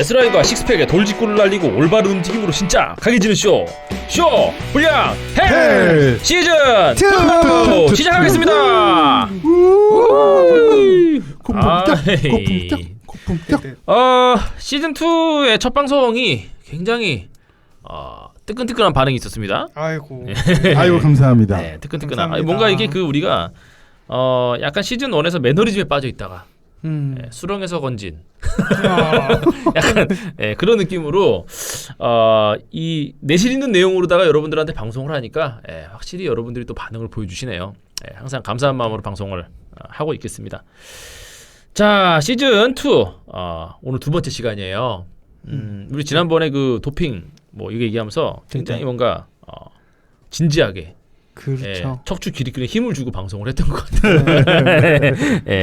S라인과 식스팩에 돌직구를 날리고 올바른 움직임으로 진짜 강해지는 쇼 불량 헬 시즌 2 시작하겠습니다. 시즌 2의 첫 방송이 굉장히 뜨끈뜨끈한 반응이 있었습니다. 아이고 감사합니다. 네, 뜨끈뜨끈한. 뭔가 이게 우리가 약간 시즌 1에서 매너리즘에 빠져 있다가 수렁에서 건진 약간 그런 느낌으로 이 내실 있는 내용으로다가 여러분들한테 방송을 하니까 확실히 여러분들이 또 반응을 보여주시네요. 항상 감사한 마음으로 방송을 하고 있겠습니다. 자, 시즌 2 오늘 두 번째 시간이에요. 우리 지난번에 그 도핑 뭐 이거 얘기하면서 굉장히 뭔가 진지하게 그렇죠. 척추 기립근에 힘을 주고 방송을 했던 것 같아요.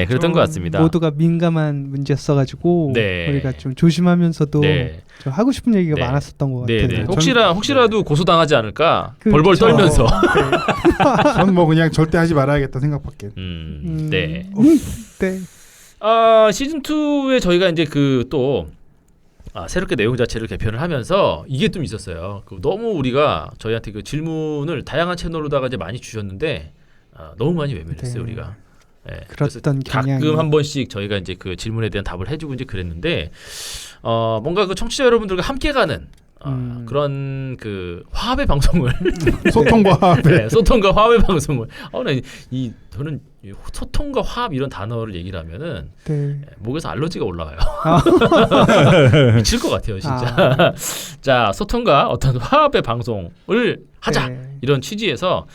그랬던 것 같습니다. 모두가 민감한 문제였어가지고 우리가 좀 조심하면서도 좀 하고 싶은 얘기가 많았었던 것 같아요. 혹시라도 고소당하지 않을까 벌벌 떨면서. 전 뭐 그냥 절대 하지 말아야겠다 생각밖에. 네. 시즌 2에 저희가 이제 또 새롭게 내용 자체를 개편을 하면서 이게 좀 있었어요. 너무 우리가 저희한테 그 질문을 다양한 채널로다가 이제 많이 주셨는데 너무 많이 외면했어요. 우리가. 그랬던 경향이 가끔 한 번씩 저희가 이제 그 질문에 대한 답을 해주고 이제 그랬는데 뭔가 그 청취자 여러분들과 함께 가는 그런 그 화합의 방송을 소통과 화합의 소통과 화합의 방송을 저는 소통과 화합 이런 단어를 얘기를 하면은 목에서 알러지가 올라와요. 미칠 것 같아요, 진짜. 자, 소통과 어떤 화합의 방송을 하자 이런 취지에서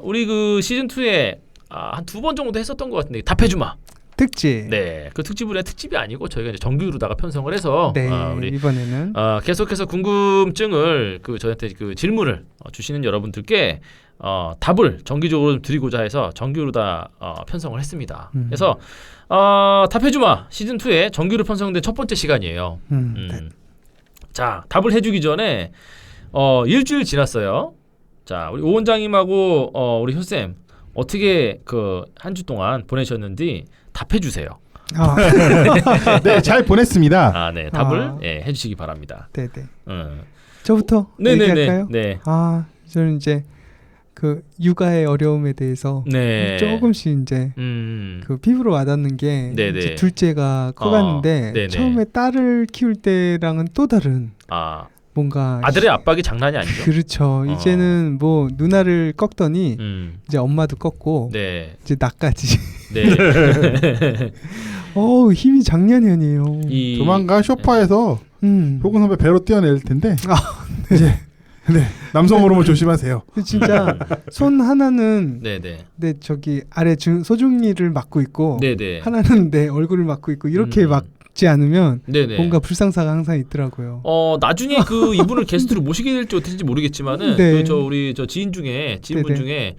우리 그 시즌 2에 한 2번 정도 했었던 것 같은데 답해주마. 특집. 그 특집이 아니고 저희가 이제 정규로다가 편성을 해서 우리 이번에는 계속해서 궁금증을 저한테 그 질문을 주시는 여러분들께 답을 정기적으로 드리고자 해서 정규로다 편성을 했습니다. 그래서 답해주마 시즌 2에 정규로 편성된 첫 번째 시간이에요. 자, 답을 해주기 전에 일주일 지났어요. 자, 우리 오 원장님하고 우리 효쌤 어떻게 한 주 동안 보내셨는지 답해주세요. 네, 잘 보냈습니다. 네, 답을 해주시기 바랍니다. 저부터 얘기할까요? 네. 저는 이제 그 육아의 어려움에 대해서 조금씩 이제 그 피부로 와닿는 게 이제 둘째가 커갔는데 처음에 딸을 키울 때랑은 또 다른 뭔가 아들의 압박이 장난이 아니죠. 그렇죠. 이제는 뭐 누나를 꺾더니 이제 엄마도 꺾고 이제 나까지. 힘이 장난이 아니에요. 조만간 쇼파에서 효근 선배 배로 뛰어낼 텐데 이제 남성 호르몬 조심하세요. 진짜 손 하나는 내 저기 아래 소중이를 막고 있고 하나는 내 얼굴을 막고 있고 이렇게 막지 않으면 뭔가 불상사가 항상 있더라고요. 나중에 이분을 게스트로 모시게 될지 어떨지 모르겠지만은 우리 지인 분 중에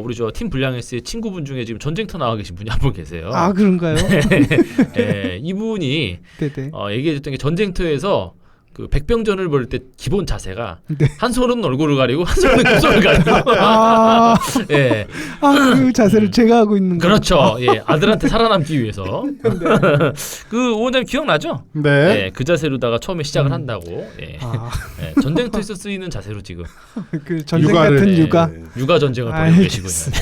우리 팀 불량S의 친구분 중에 지금 전쟁터 나와 계신 분이 한 분 계세요. 그런가요? 이분이 얘기해줬던 게 전쟁터에서 그 백병전을 볼 때 기본 자세가 한 손은 얼굴을 가리고 한 손은 급소를 가리고 그 자세를 제가 하고 있는 거죠. 그렇죠. 아들한테 살아남기 위해서. 그 오 원장님 기억나죠? 그 자세로다가 처음에 시작을 한다고. 전쟁터에서 쓰이는 자세로 지금 그 전쟁 같은 육아 전쟁을 벌이고 계시군요.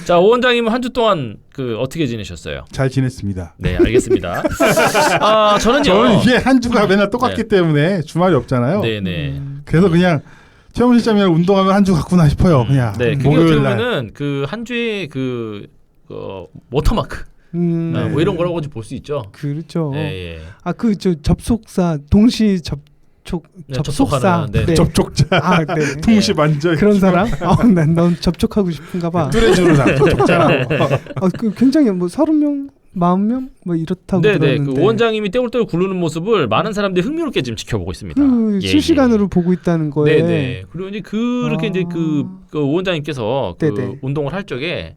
자, 오 원장님은 한 주 동안 어떻게 지내셨어요? 잘 지냈습니다. 네, 알겠습니다. 저는 이게 한 주가 맨날 똑같기 때문에 주말이 없잖아요. 그래서 그냥 체험 시점이랑 운동하면 한 주 갔구나 싶어요. 그냥 목요일 날은 한 주의 워터마크 뭐 이런 거라고 볼 수 있죠. 그렇죠. 접속사 동시 접속사 접촉자 동시 만져 그런 사람? 난 접촉하고 싶은가 봐. 뚜레주는 접촉자라고. 굉장히 뭐 30명 40명 뭐 이렇다고 들었는데. 그 원장님이 떼굴떼굴 구르는 모습을 많은 사람들이 흥미롭게 지금 지켜보고 있습니다. 실시간으로 보고 있다는 거에. 그리고 이제 그렇게 이제 그 원장님께서 운동을 할 적에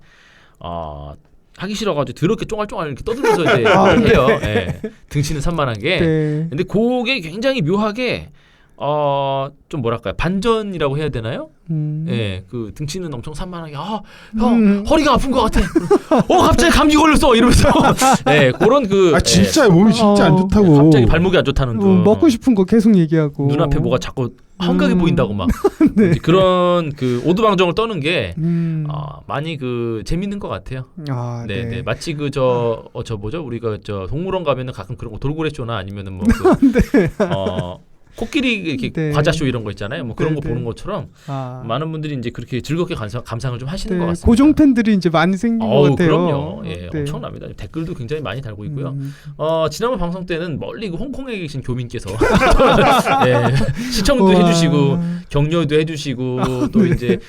하기 싫어가지고 더럽게 쫑알쫑알 이렇게 떠들면서 이제 해요. 등치는 산만한 게. 근데 그게 굉장히 묘하게 좀 뭐랄까요, 반전이라고 해야 되나요? 예, 그 등치는 엄청 산만하게, 형 허리가 아픈 것 같아. 갑자기 감기 걸렸어 이러면서, 예, 그런 그, 진짜 몸이 진짜 안 좋다고. 갑자기 발목이 안 좋다는 둥. 먹고 싶은 거 계속 얘기하고. 눈앞에 뭐가 자꾸 헝가게 보인다고 막. 네. 그런 그 오두방정을 떠는 게 많이 그 재밌는 것 같아요. 네. 마치 그 저 뭐죠? 우리가 저 동물원 가면은 가끔 그런 거 돌고래 쇼나 아니면은 뭐 코끼리 이렇게 과자쇼 이런 거 있잖아요. 뭐 그런 거 보는 것처럼 많은 분들이 이제 그렇게 즐겁게 감상을 좀 하시는 것 같습니다. 고정 팬들이 이제 많이 생긴 것 같아요. 그럼요. 예, 엄청납니다. 댓글도 굉장히 많이 달고 있고요. 지난번 방송 때는 멀리 그 홍콩에 계신 교민께서 시청도 해주시고 격려도 해주시고 또 이제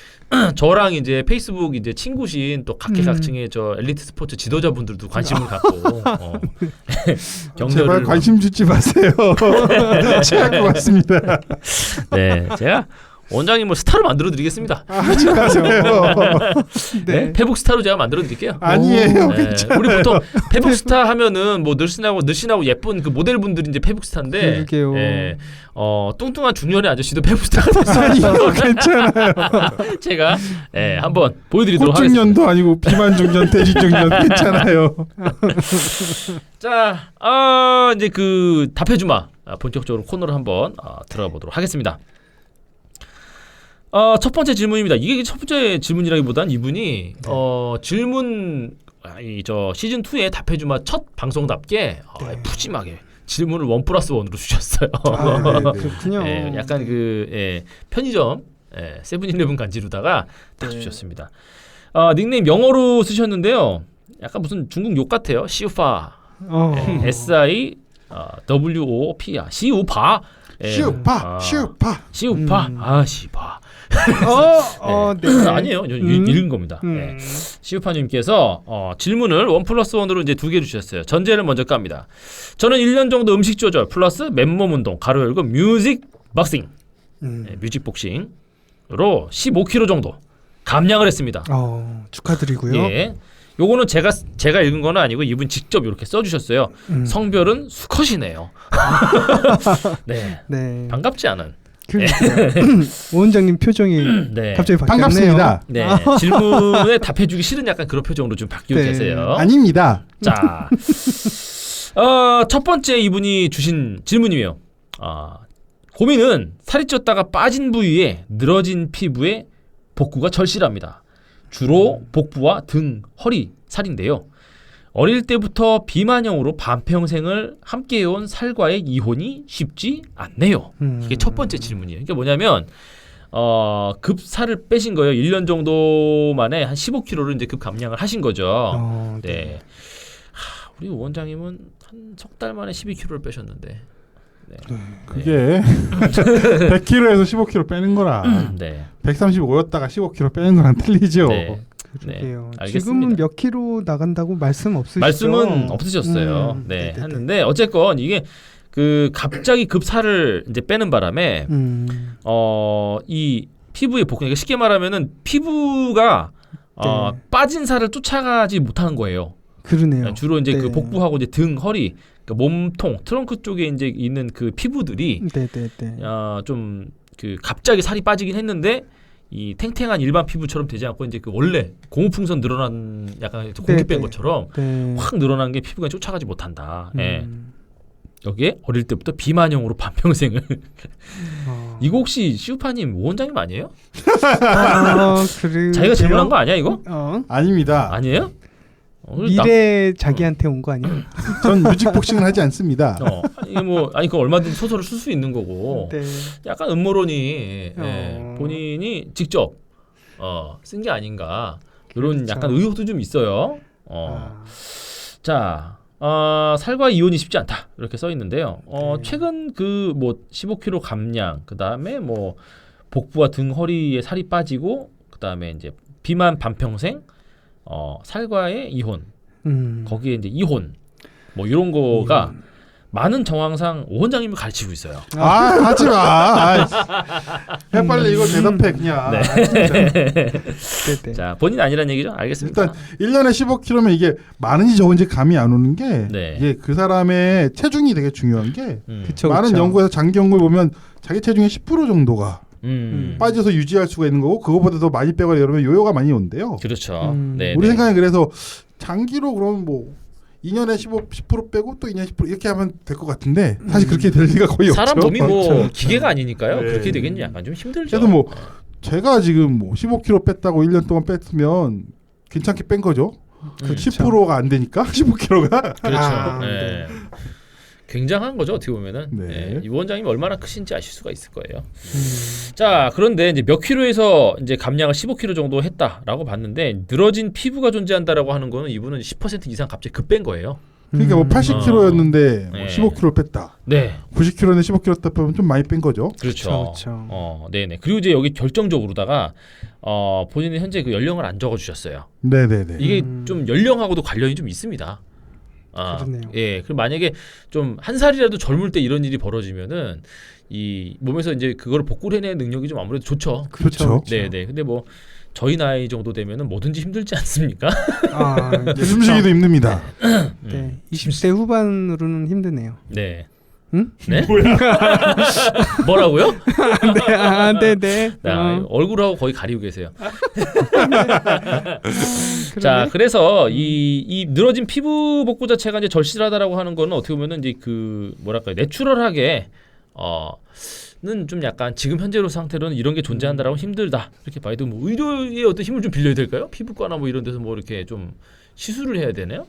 저랑 이제 페이스북 이제 친구신 또 각계각층의 저 엘리트 스포츠 지도자분들도 관심을 갖고 제발 관심 주지 마세요. 제할 것 같습니다. 네, 제가 원장님을 스타로 만들어 드리겠습니다. 하지 마세요. 네, 페북 스타로 제가 만들어 드릴게요. 아니에요. 우리 보통 페북 스타 하면은 뭐 늘씬하고 예쁜 그 모델분들이 이제 페북 스타인데, 뚱뚱한 중년의 아저씨도 페북 스타가 됐어요. 아니요, 괜찮아요. 제가 한번 보여드리도록 하겠습니다. 호중년도 아니고 비만중년, 대지중년 괜찮아요. 자, 이제 그 답해주마 본격적으로 코너를 한번 들어가 보도록 하겠습니다. 첫 번째 질문입니다. 이게 첫 번째 질문이라기보단 이분이 질문 저 시즌 2에 답해주마 첫 방송답게 푸짐하게 질문을 1+1으로 주셨어요. 그렇군요. 약간 그 편의점 세븐일레븐 간지로다가 딱 주셨습니다. 닉네임 영어로 쓰셨는데요. 약간 무슨 중국 욕 같아요. 시우파, SIWOP야. 시우파. 시우파. 시우파. 아니에요. 읽은 겁니다. 시우파님께서 질문을 1+1으로 이제 2개 주셨어요. 전제를 먼저 깝니다. 저는 1년 정도 음식 조절 플러스 맨몸 운동 가로 열고 뮤직 박싱, 뮤직 복싱으로 15kg 정도 감량을 했습니다. 축하드리고요. 예. 요거는 제가 읽은 건 아니고 이분 직접 이렇게 써주셨어요. 성별은 수컷이네요. 네. 반갑지 않은. 오 원장님 표정이 갑자기 바뀌었네요. 반갑습니다. 네. 질문에 답해주기 싫은 약간 그런 표정으로 좀 바뀌고 계세요. 아닙니다. 자, 첫 번째 이분이 주신 질문이에요. 고민은 살이 쪘다가 빠진 부위에 늘어진 피부에 복부가 절실합니다. 주로 복부와 등, 허리, 살인데요. 어릴 때부터 비만형으로 반평생을 함께해온 살과의 이혼이 쉽지 않네요. 이게 첫 번째 질문이에요. 이게 뭐냐면 급 살을 빼신 거예요. 1년 정도 만에 한 15kg를 이제 급 감량을 하신 거죠. 네. 우리 원장님은 한 석 달 만에 12kg를 빼셨는데. 네. 그게 100kg에서 15kg 빼는 거랑 135였다가 15kg 빼는 거랑 틀리죠. 그러게요. 지금은 몇 킬로 나간다고 말씀 없으시죠? 말씀은 없으셨어요. 했는데 어쨌건 이게 그 갑자기 급살을 이제 빼는 바람에 이 피부의 복근, 쉽게 말하면은 피부가 빠진 살을 쫓아가지 못하는 거예요. 그러네요. 주로 이제 그 복부하고 이제 등, 허리, 그러니까 몸통, 트렁크 쪽에 이제 있는 그 피부들이 좀 그 갑자기 살이 빠지긴 했는데. 이 탱탱한 일반 피부처럼 되지 않고 이제 그 원래 고무풍선 늘어난 약간 공기 뺀 것처럼 확 늘어난 게 피부가 쫓아가지 못한다. 여기에 어릴 때부터 비만형으로 반평생을 이거 혹시 시우파님 원장님 아니에요? 자기가 질문한 거 아니야 이거? 아닙니다. 아니에요? 미래 자기한테 온 거 아니에요? 전 뮤직 복싱을 하지 않습니다. 이게 뭐 그 얼마든지 소설을 쓸 수 있는 거고 약간 음모론이 본인이 직접 쓴 게 아닌가 이런 약간 의혹도 좀 있어요. 자, 살과 이혼이 쉽지 않다 이렇게 써 있는데요. 최근 그 뭐 15kg 감량, 그 다음에 뭐 복부와 등 허리에 살이 빠지고, 그 다음에 이제 비만 반평생. 살과의 이혼, 거기에 이제 이혼, 뭐 이런 거가 많은 정황상 오 원장님을 가르치고 있어요. 하지 마. 그냥 빨리 이거 대답해 그냥. 네. 자, 본인 아니란 얘기죠? 알겠습니다. 일단 1년에 15kg면 이게 많은지 적은지 감이 안 오는 게 이게 그 사람의 체중이 되게 중요한 게 많은 연구에서 장기 연구를 보면 자기 체중의 10% 정도가 빠져서 유지할 수가 있는 거고 그거보다 더 많이 빼거나 이러면 요요가 많이 온대요. 그렇죠. 우리 생각에 그래서 장기로 그러면 뭐 2년에 10% 빼고 또 2년에 10% 이렇게 하면 될 것 같은데 사실 그렇게 될 리가 거의 없죠. 사람 몸이 뭐 기계가 아니니까요. 그렇게 되겠냐 약간 좀 힘들죠. 그래도 뭐 제가 지금 뭐 15kg 뺐다고 1년 동안 뺐으면 괜찮게 뺀 거죠. 그렇죠. 10%가 안 되니까 15kg가. 그렇죠. 네. 굉장한 거죠 어떻게 보면은. 이 원장님이 얼마나 크신지 아실 수가 있을 거예요. 자, 그런데 이제 몇 킬로에서 이제 감량을 15kg 정도 했다라고 봤는데 늘어진 피부가 존재한다라고 하는 거는 이분은 10% 이상 갑자기 급 뺀 거예요. 그러니까 뭐 80kg였는데 뭐 15kg 뺐다. 네. 90kg는 15kg 뺐다 빼면 좀 많이 뺀 거죠. 그렇죠. 네네. 그리고 이제 여기 결정적으로다가 본인이 현재 그 연령을 안 적어주셨어요. 네네네. 이게 좀 연령하고도 관련이 좀 있습니다. 그렇네요. 예, 그럼 만약에 좀 한 살이라도 젊을 때 이런 일이 벌어지면은 이 몸에서 이제 그걸 복구를 해내는 능력이 좀 아무래도 좋죠. 그렇죠. 네네. 근데 뭐 저희 나이 정도 되면은 뭐든지 힘들지 않습니까? 숨쉬기도 힘듭니다. 네, 20대 후반으로는 힘드네요. 네. 응? 네? 뭐라고요? 네. 얼굴하고 거의 가리고 계세요. 자, 그래서 이 늘어진 피부 복구 자체가 이제 절실하다라고 하는 거는 어떻게 보면은 이제 그 뭐랄까요, 내추럴하게 는 좀 약간 지금 현재로 상태로는 이런 게 존재한다라고 힘들다 이렇게 봐도 뭐 의료의 어떤 힘을 좀 빌려야 될까요? 피부과나 뭐 이런 데서 뭐 이렇게 좀 시술을 해야 되나요?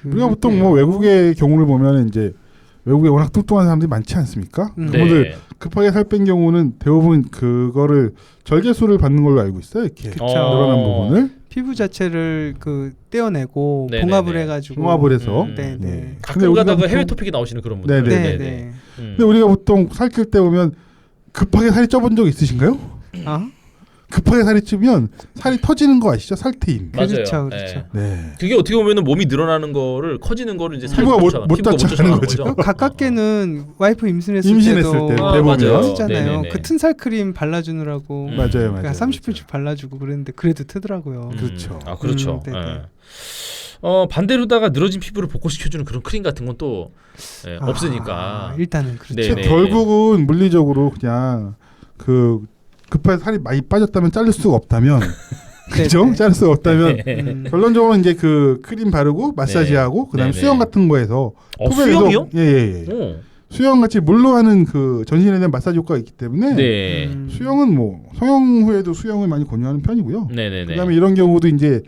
우리가 보통 뭐 외국의 경우를 보면 이제 외국에 워낙 뚱뚱한 사람들이 많지 않습니까? 그분들 급하게 살 뺀 경우는 대부분 그거를 절개술을 받는 걸로 알고 있어요. 이렇게 늘어난 부분을 피부 자체를 그 떼어내고 봉합을 해가지고 봉합을 해서. 가끔 가다가 해외 토픽에 나오시는 그런 분들. 네네. 근데 우리가 보통 살찔 때 보면 급하게 살이 쪄본 적 있으신가요? 급하게 살이 찌면 살이 터지는 거 아시죠? 살트임. 맞아요. 그렇죠. 네. 그게 어떻게 보면은 몸이 늘어나는 거를 커지는 거를 이제 피부가 못 닫는 거죠. 가깝게는 와이프 임신했을 때도 대부분 터지잖아요. 그 튼살 크림 발라주느라고 맞아요. 그러니까 30분씩 발라주고 그랬는데 그래도 트더라고요. 그렇죠. 그렇죠. 반대로다가 늘어진 피부를 복구시켜주는 그런 크림 같은 건 또 없으니까. 일단은 그렇죠. 결국은 물리적으로 그냥 그 급하게 살이 많이 빠졌다면 자를 수가 없다면 그죠? 자를 수가 없다면 결론적으로 이제 그 크림 바르고 마사지하고 그다음에 수영 같은 거에서 수영이요? 수영 같이 물로 하는 그 전신에 대한 마사지 효과가 있기 때문에 수영은 뭐 성형 후에도 수영을 많이 권유하는 편이고요. 그다음에 이런 경우도 이제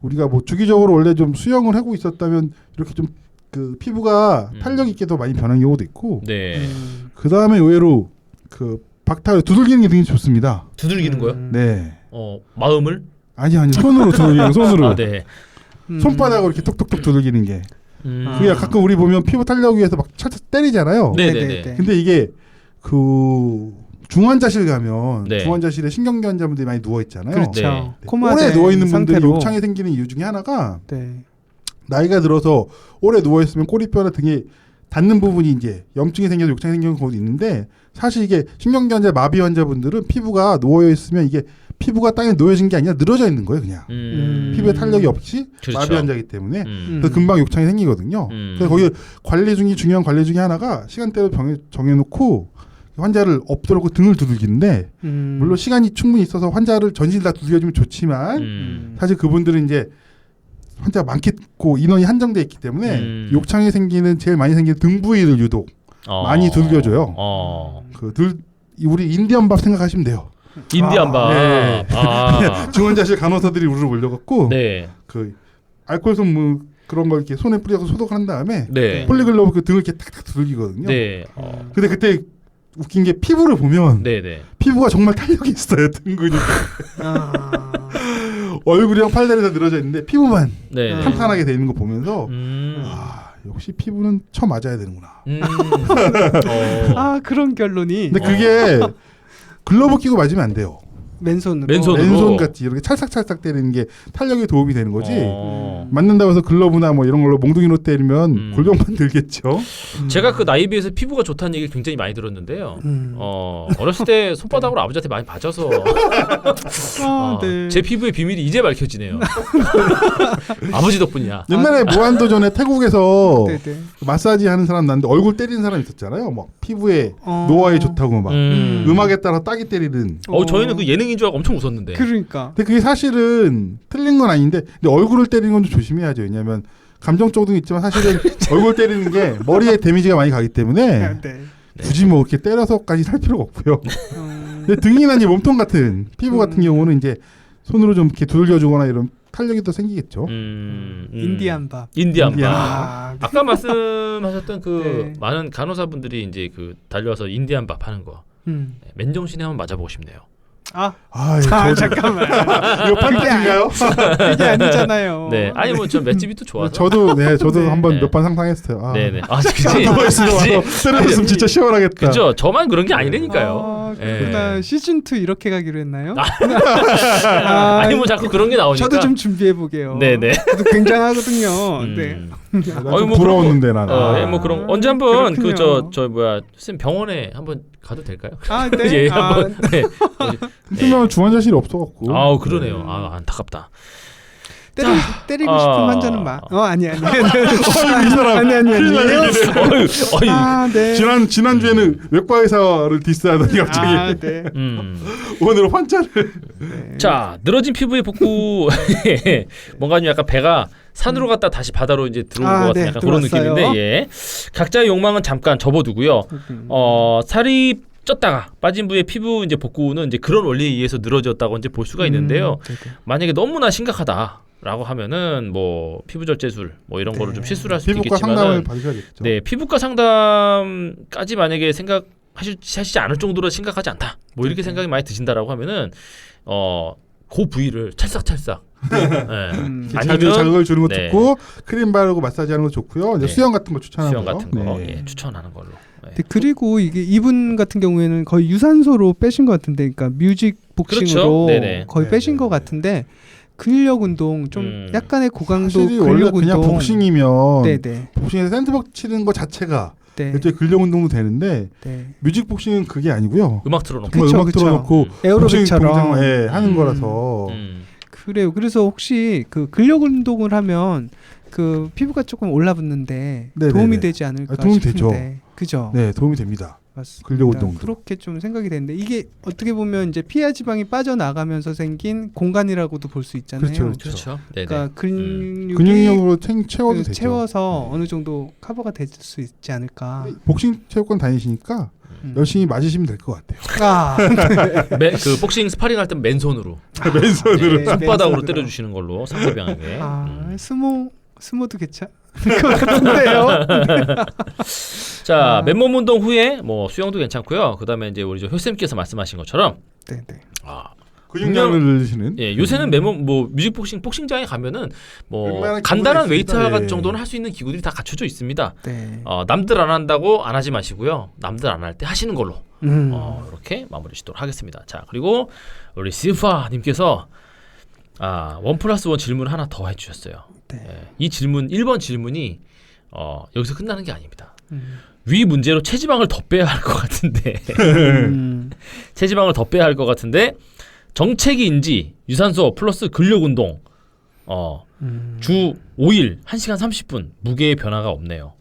우리가 뭐 주기적으로 원래 좀 수영을 하고 있었다면 이렇게 좀 그 피부가 탄력 있게 더 많이 변한 경우도 있고. 그다음에 의외로 그 박탈 두들기는 게 굉장히 좋습니다. 두들기는 거요? 네. 마음을? 아니 손으로 두들기는 손으로. 손바닥으로 이렇게 톡톡톡 두들기는 게. 그게 가끔 우리 보면 피부 탄력 위해서 막 찰찰 때리잖아요. 네네네. 근데 이게 그 중환자실 가면 중환자실에 신경계 환자분들이 많이 누워 있잖아요. 그렇죠. 오래 누워 있는 분들이 욕창이 생기는 이유 중에 하나가 나이가 들어서 오래 누워 있으면 꼬리뼈나 등에 닿는 부분이 이제 염증이 생겨서 욕창이 생기는 경우도 있는데 사실 이게 신경계 환자 마비 환자분들은 피부가 누워 있으면 이게 피부가 땅에 놓여진 게 아니라 늘어져 있는 거예요, 그냥. 피부에 탄력이 없이 마비 환자이기 때문에 그래서 금방 욕창이 생기거든요. 그래서 거기 중요한 관리 중에 하나가 시간대로 정해놓고 환자를 엎드려고 등을 두들기는데 물론 시간이 충분히 있어서 환자를 전신을 다 두들겨주면 좋지만 사실 그분들은 이제 환자가 많겠고 인원이 한정돼 있기 때문에 욕창이 제일 많이 생기는 등 부위를 유독 많이 두들겨줘요. 우리 인디언 밥 생각하시면 돼요. 인디언 밥. 중환자실 간호사들이 우르르 몰려갖고 그 알코올솜 뭐 그런 걸 이렇게 손에 뿌려서 소독을 한 다음에 폴리글로브 그 등을 이렇게 탁탁 두들기거든요. 근데 그때 웃긴 게 피부를 보면 피부가 정말 탄력이 있어요. 등 근육이. 얼굴이랑 팔다리 다 늘어져 있는데 피부만 탄탄하게 돼 있는 거 보면서 역시 피부는 쳐맞아야 되는구나. 그런 결론이. 근데 그게 글러브 끼고 맞으면 안 돼요. 맨손으로 같이 이렇게 찰싹찰싹 때리는 게 탄력에 도움이 되는 거지. 맞는다고 해서 글러브나 뭐 이런 걸로 몽둥이로 때리면 골병만 들겠죠. 제가 그 나이에 비해서 피부가 좋다는 얘기를 굉장히 많이 들었는데요. 어렸을 때 손바닥으로 아버지한테 많이 맞아서 네. 제 피부의 비밀이 이제 밝혀지네요. 아버지 덕분이야. 옛날에 무한도전에 태국에서 마사지 하는 사람 났는데 얼굴 때리는 사람 있었잖아요. 막 피부에 노화에 좋다고 막 음악에 따라 따기 때리는. 저희는 그 예능인 줄 알고 엄청 웃었는데. 그러니까. 근데 그게 사실은 틀린 건 아닌데 근데 얼굴을 때리는 건 좀 조심해야죠. 왜냐하면 감정적도 있지만 사실은 얼굴 때리는 게 머리에 데미지가 많이 가기 때문에 굳이 뭐 이렇게 때려서까지 살 필요가 없고요. 근데 등이나 이제 몸통 같은 피부 같은 경우는 이제 손으로 좀 이렇게 두들겨주거나 이런 탄력이 더 생기겠죠. 인디안밥. 아까 말씀하셨던 그 많은 간호사분들이 이제 그 달려와서 인디안밥 하는 거 맨정신에 한번 맞아보고 싶네요. 잠깐만. 이거 판타지인가요? 그게 아니잖아요. 네, 아니 뭐 전 맷집이 또 좋아서. 저도 한번 몇 번 상상했어요. 네네. 그치. 때려줬으면 진짜 시원하겠다. 그죠. 저만 그런 게 아니라니까요. 그렇구나. 시즌 2 이렇게 가기로 했나요? 아니 뭐 자꾸 그런 게 나오니까. 저도 좀 준비해 보게요. 네네. 저도 굉장하거든요. 네. 뭐 부러웠는데 나는. 뭐 그런 언제 한번 그 저 뭐야 선생님 병원에 한번 가도 될까요? 네. 예, 한번. 네. 그러면 중환자실이 없어갖고. 그러네요. 안타깝다. 때리고 싶은 환자는 아니. 이 사람. 아니. 네. 지난주에는 외과 의사를 디스하더니 갑자기. 네. 오늘 환자를. 네. 자, 늘어진 피부의 복구. 뭔가 좀 약간 배가 산으로 갔다 다시 바다로 이제 들어온 것 같은 약간 그런 느낌인데, 예. 각자의 욕망은 잠깐 접어두고요. 살이 쪘다가 빠진 부위의 피부 이제 복구는 이제 그런 원리에 의해서 늘어졌다고 이제 볼 수가 있는데요. 만약에 너무나 심각하다라고 하면은 뭐 피부 절제술 뭐 이런 거를 좀 실수를 할 수도 피부과 있겠지만, 상담을 받으셔야겠죠. 네, 피부과 상담까지 만약에 생각하시지 않을 정도로 심각하지 않다. 뭐 이렇게 생각이 많이 드신다라고 하면은 그 부위를 찰싹찰싹. 아니면 자극을 주는 것도 좋고 크림 바르고 마사지하는 것도 좋고요. 수영 같은 거 추천하고요. 수영 같은 거 추천하는 걸로. 그리고 이게 이분 같은 경우에는 거의 유산소로 빼신 것 같은데, 그러니까 뮤직 복싱으로 거의 빼신 것 같은데 근력 운동 좀 약간의 고강도 근력 그냥 운동. 복싱이면 복싱에서 샌드박 치는 거 자체가 일종의 근력 운동도 되는데 뮤직 복싱은 그게 아니고요. 음악 틀어놓고 틀어놓고 에어로빅처럼 하는 거라서. 그래요. 그래서 혹시 그 근력 운동을 하면 그 피부가 조금 올라붙는데 도움이 되지 않을까 도움이 싶은데. 되죠. 그죠? 네, 도움이 됩니다. 맞습니다. 근력 운동 그렇게 좀 생각이 되는데 이게 어떻게 보면 이제 피하 지방이 빠져나가면서 생긴 공간이라고 볼 수 있잖아요. 그렇죠. 그러니까 근육력으로 채워도 되죠. 채워서 어느 정도 커버가 될 수 있지 않을까. 복싱 체육관 다니시니까 열심히 맞으시면 될 것 같아요. 그 복싱 스파링 할 때 맨손으로 손바닥으로 때려주시는 걸로 상대방에게. 스모도 괜찮을 것 같은데요. 자, 맨몸 운동 후에 뭐 수영도 괜찮고요. 그다음에 이제 우리 효쌤께서 말씀하신 것처럼 근육량을 늘리시는. 요새는 맨몸 뭐 뮤직 복싱장에 가면은 뭐 간단한 웨이트 하가 정도는 할 수 있는 기구들이 다 갖춰져 있습니다. 남들 안 한다고 안 하지 마시고요. 남들 안 할 때 하시는 걸로 이렇게 마무리 짓도록 하겠습니다. 자, 그리고 우리 시우파님께서 1+1 질문 하나 더 해주셨어요. 이 질문 1번 질문이 여기서 끝나는 게 아닙니다. 위 문제로 체지방을 더 빼야 할 것 같은데 체지방을 더 빼야 할 것 같은데 정체기인지 유산소 플러스 근력 운동 주 5일 1시간 30분 무게의 변화가 없네요.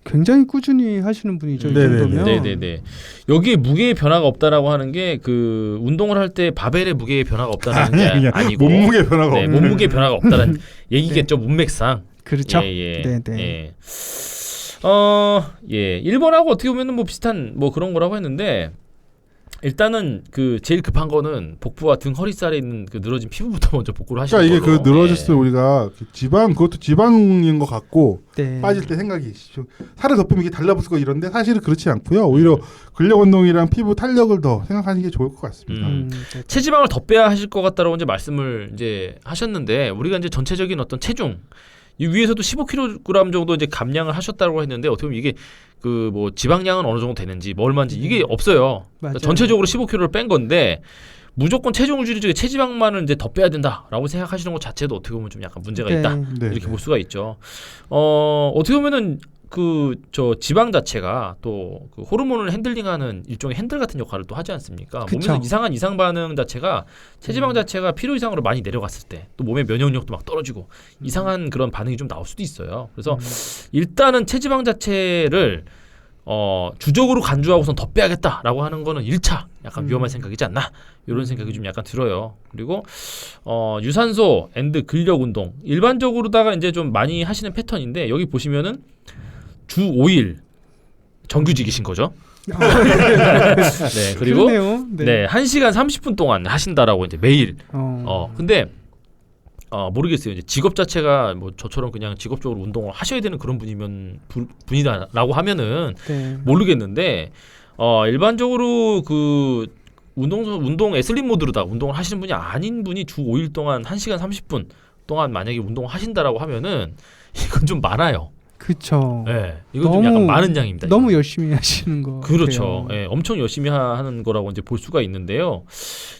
굉장히 꾸준히 하시는 분이죠. 이 정도면. 네네네. 여기에 무게의 변화가 없다라고 하는 게 그 운동을 할 때 바벨의 무게의 변화가 없다는 게 아니고 몸무게 변화가 없는. 몸무게 변화가 없다는 얘기겠죠. 문맥상. 그렇죠. 네네. 1번하고 어떻게 보면 뭐 비슷한 뭐 그런 거라고 했는데 일단은 그 제일 급한 거는 복부와 등 허리살에 있는 그 늘어진 피부부터 먼저 복구를 하시는 거예요. 그러니까 이게 그 늘어졌을 때 우리가 그것도 지방인 것 같고 빠질 때 생각이 살을 덮으면 이게 달라붙고 이런데 사실은 그렇지 않고요. 오히려 근력 운동이랑 피부 탄력을 더 생각하는 게 좋을 것 같습니다. 체지방을 더 빼야 하실 것 같다라고 이제 말씀을 이제 하셨는데 우리가 이제 전체적인 어떤 체중 이 위에서도 15kg 정도 이제 감량을 하셨다고 했는데 어떻게 보면 이게 그 뭐 지방량은 어느 정도 되는지 뭐 얼마인지 이게 없어요. 그러니까 전체적으로 15kg를 뺀 건데 무조건 체중 줄이기 체지방만을 이제 더 빼야 된다라고 생각하시는 것 자체도 어떻게 보면 좀 약간 문제가 있다 이렇게 볼 수가 있죠. 어떻게 보면은 그 저 지방 자체가 또 그 호르몬을 핸들링하는 일종의 핸들 같은 역할을 또 하지 않습니까? 그쵸. 몸에서 이상한 이상 반응 자체가 체지방 자체가 필요 이상으로 많이 내려갔을 때 또 몸의 면역력도 막 떨어지고 이상한 그런 반응이 좀 나올 수도 있어요. 그래서 일단은 체지방 자체를 주적으로 간주하고선 더 빼야겠다라고 하는 거는 1차 약간 위험한 생각이지 않나 이런 생각이 좀 약간 들어요. 그리고 유산소 앤드 근력 운동 일반적으로다가 이제 좀 많이 하시는 패턴인데 여기 보시면은 주 5일 정규직이신 거죠. 네, 그리고 네, 1시간 30분 동안 하신다라고 이제 매일. 근데 모르겠어요. 이제 직업 자체가 뭐 저처럼 그냥 직업적으로 운동을 하셔야 되는 그런 분이다라고 하면은 모르겠는데 일반적으로 그 운동 애슬릿 모드로다 운동을 하시는 분이 아닌 분이 주 5일 동안 1시간 30분 동안 만약에 운동을 하신다라고 하면은 이건 좀 많아요. 그렇죠. 네, 이건 좀 약간 많은 양입니다. 너무 열심히 하시는 거. 그렇죠. 네, 엄청 열심히 하는 거라고 이제 볼 수가 있는데요.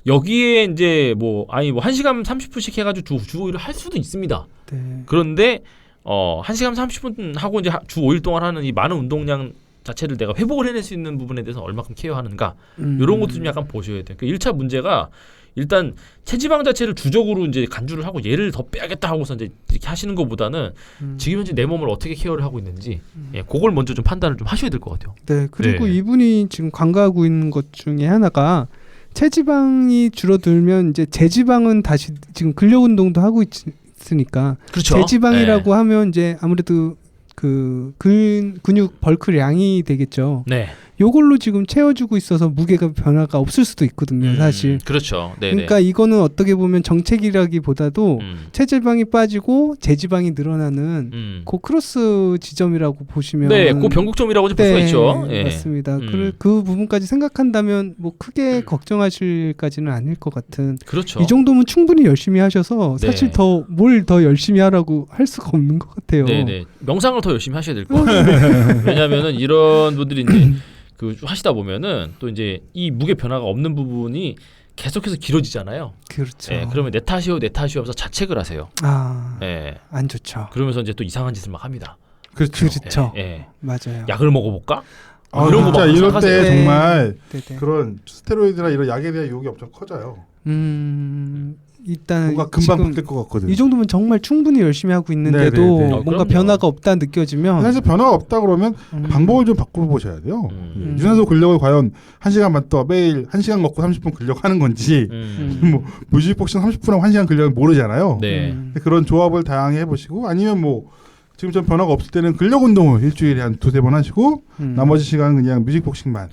여기에 이제 뭐 1시간 30분씩 해가지고 주 5일을 할 수도 있습니다. 네. 그런데 1시간 30분 하고 이제 주 5일 동안 하는 이 많은 운동량 자체를 내가 회복을 해낼 수 있는 부분에 대해서 얼마큼 케어하는가 이런 것도 좀 약간 보셔야 돼요. 그 1차 문제가 일단 체지방 자체를 주적으로 이제 간주를 하고 얘를 더 빼야겠다 하고서 이제 이렇게 하시는 것보다는 지금 현재 내 몸을 어떻게 케어를 하고 있는지 그걸 먼저 좀 판단을 좀 하셔야 될 것 같아요. 네, 그리고 이분이 지금 간과하고 있는 것 중에 하나가 체지방이 줄어들면 이제 제지방은 다시 지금 근력 운동도 하고 있으니까 그렇죠. 제지방이라고 하면 이제 아무래도 그 근육 벌크량이 되겠죠. 네. 요걸로 지금 채워주고 있어서 무게가 변화가 없을 수도 있거든요, 사실. 그렇죠. 네네. 그러니까 이거는 어떻게 보면 정책이라기보다도 체지방이 빠지고 제지방이 늘어나는 그 크로스 지점이라고 보시면 그 변곡점이라고 볼 수가 있죠. 네, 맞습니다. 그 부분까지 생각한다면 뭐 크게 걱정하실까지는 아닐 것 같은. 그렇죠. 이 정도면 충분히 열심히 하셔서 사실 뭘 더 열심히 하라고 할 수가 없는 것 같아요. 네네. 명상을 더 열심히 하셔야 될 것 같아요. 왜냐하면은 이런 분들이 이제 그 하시다 보면은 또 이제 이 무게 변화가 없는 부분이 계속해서 길어지잖아요. 그렇죠. 그러면 내 탓이요 하면서 자책을 하세요. 안 좋죠. 그러면서 이제 또 이상한 짓을 막 합니다. 그렇죠. 맞아요. 약을 먹어볼까? 이런 거 막 이럴 때 정말 그런 스테로이드나 이런 약에 대한 유혹이 엄청 커져요. 일단 뭔가 금방 바뀔 것 같거든요. 이 정도면 정말 충분히 열심히 하고 있는데도 뭔가 변화가 없다 느껴지면 사실 변화가 없다 그러면 방법을 좀 바꿔보셔야 돼요. 유산소 근력을 과연 1시간 반 동안 매일 1시간 먹고 30분 근력하는 건지 뭐 무지복싱 30분하고 1시간 근력을 모르잖아요. 그런 조합을 다양히 해보시고 아니면 뭐 지금 좀 변화가 없을 때는 근력 운동을 일주일에 한 2-3번 하시고 나머지 시간은 그냥 뮤직복싱만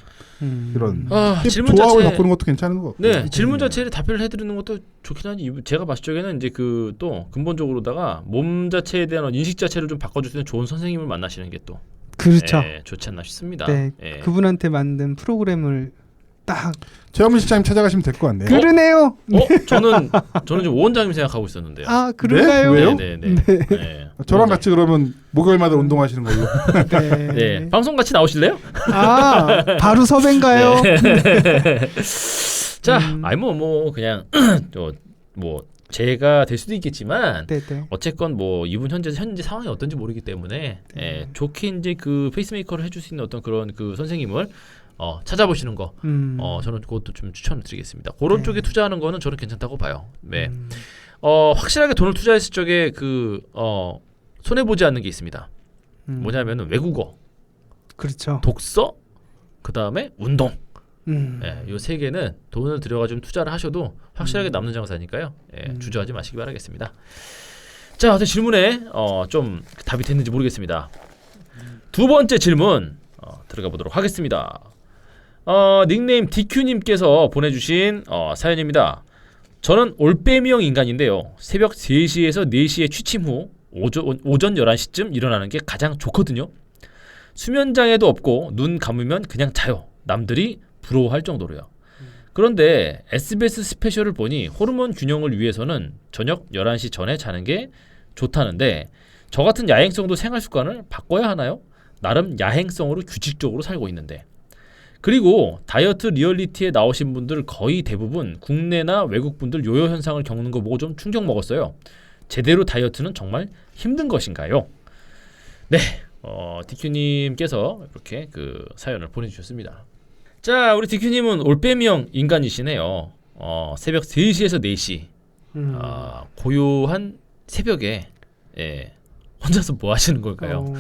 이런 조합을 바꾸는 것도 괜찮은 것 같고요. 네, 질문 자체를 답변을 해드리는 것도 좋긴 하지. 제가 봤을 적에는 이제 그 또 근본적으로다가 몸 자체에 대한 인식 자체를 좀 바꿔줄 수 있는 좋은 선생님을 만나시는 게 또 그렇죠. 좋지 않나 싶습니다. 그분한테 만든 프로그램을 딱 최영민 실장님 찾아가시면 될 것 같네요. 그러네요. 저는 지금 오 원장님 생각하고 있었는데요. 그런가요? 네? 왜요? 네. 저랑 같이 그러면 목요일마다 운동하시는 걸로. 네. 방송 같이 나오실래요? 바로 섭외인가요? 자, 뭐 그냥 뭐 제가 될 수도 있겠지만 어쨌건 뭐 이분 현재 상황이 어떤지 모르기 때문에 좋게 이제 그 페이스메이커를 해줄 수 있는 어떤 그런 그 선생님을 찾아보시는 거 저는 그것도 좀 추천을 드리겠습니다. 그런 쪽에 투자하는 거는 저는 괜찮다고 봐요. 네. 확실하게 돈을 투자했을 적에 그 손해 보지 않는 게 있습니다. 뭐냐면은 외국어, 그렇죠. 독서, 그 다음에 운동. 이 세 개는 돈을 들여가지고 투자를 하셔도 확실하게 남는 장사니까요. 주저하지 마시기 바라겠습니다. 자, 어떤 질문에 좀 답이 됐는지 모르겠습니다. 두 번째 질문 들어가 보도록 하겠습니다. 닉네임 DQ님께서 보내주신 사연입니다. 저는 올빼미형 인간인데요. 새벽 3시에서 4시에 취침 후 오전 11시쯤 일어나는 게 가장 좋거든요. 수면장애도 없고 눈 감으면 그냥 자요. 남들이 부러워할 정도로요. 그런데 SBS 스페셜을 보니 호르몬 균형을 위해서는 저녁 11시 전에 자는 게 좋다는데 저 같은 야행성도 생활 습관을 바꿔야 하나요? 나름 야행성으로 규칙적으로 살고 있는데 그리고 다이어트 리얼리티에 나오신 분들 거의 대부분 국내나 외국 분들 요요 현상을 겪는 거 보고 좀 충격 먹었어요. 제대로 다이어트는 정말 힘든 것인가요? 네, DQ님께서 이렇게 그 사연을 보내주셨습니다. 자, 우리 DQ님은 올빼미형 인간이시네요. 새벽 3시에서 4시 고요한 새벽에 혼자서 뭐 하시는 걸까요?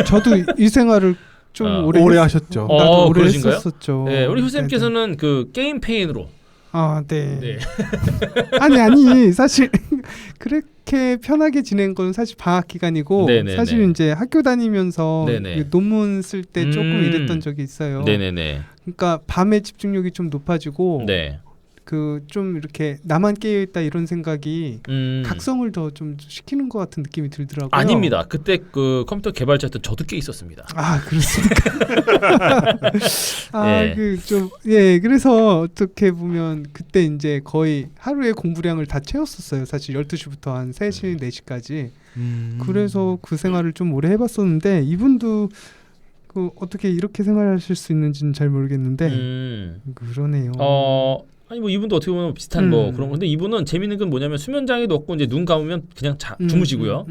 저도 이 생활을 좀 오래 하셨죠. 나도 오래 그러신가요? 했었죠. 네, 우리 효쌤께서는 그 게임 페인으로. 네. 아니 사실 그렇게 편하게 지낸 건 사실 방학 기간이고 네네네. 사실 이제 학교 다니면서 논문 쓸 때 조금 이랬던 적이 있어요. 네네네. 그러니까 밤에 집중력이 좀 높아지고 그 좀 이렇게 나만 깨어 있다 이런 생각이 각성을 더 좀 시키는 것 같은 느낌이 들더라고요. 아닙니다. 그때 그 컴퓨터 개발자였던 저도 꽤 있었습니다. 그렇습니까? 그래서 어떻게 보면 그때 이제 거의 하루의 공부량을 다 채웠었어요. 사실 12시부터 한 3시, 4시까지. 그래서 그 생활을 좀 오래 해봤었는데 이분도 그 어떻게 이렇게 생활하실 수 있는지는 잘 모르겠는데 그러네요. 아니 뭐 이분도 어떻게 보면 비슷한 뭐 그런 건데 이분은 재밌는 건 뭐냐면 수면 장애도 없고 이제 눈 감으면 그냥 주무시고요.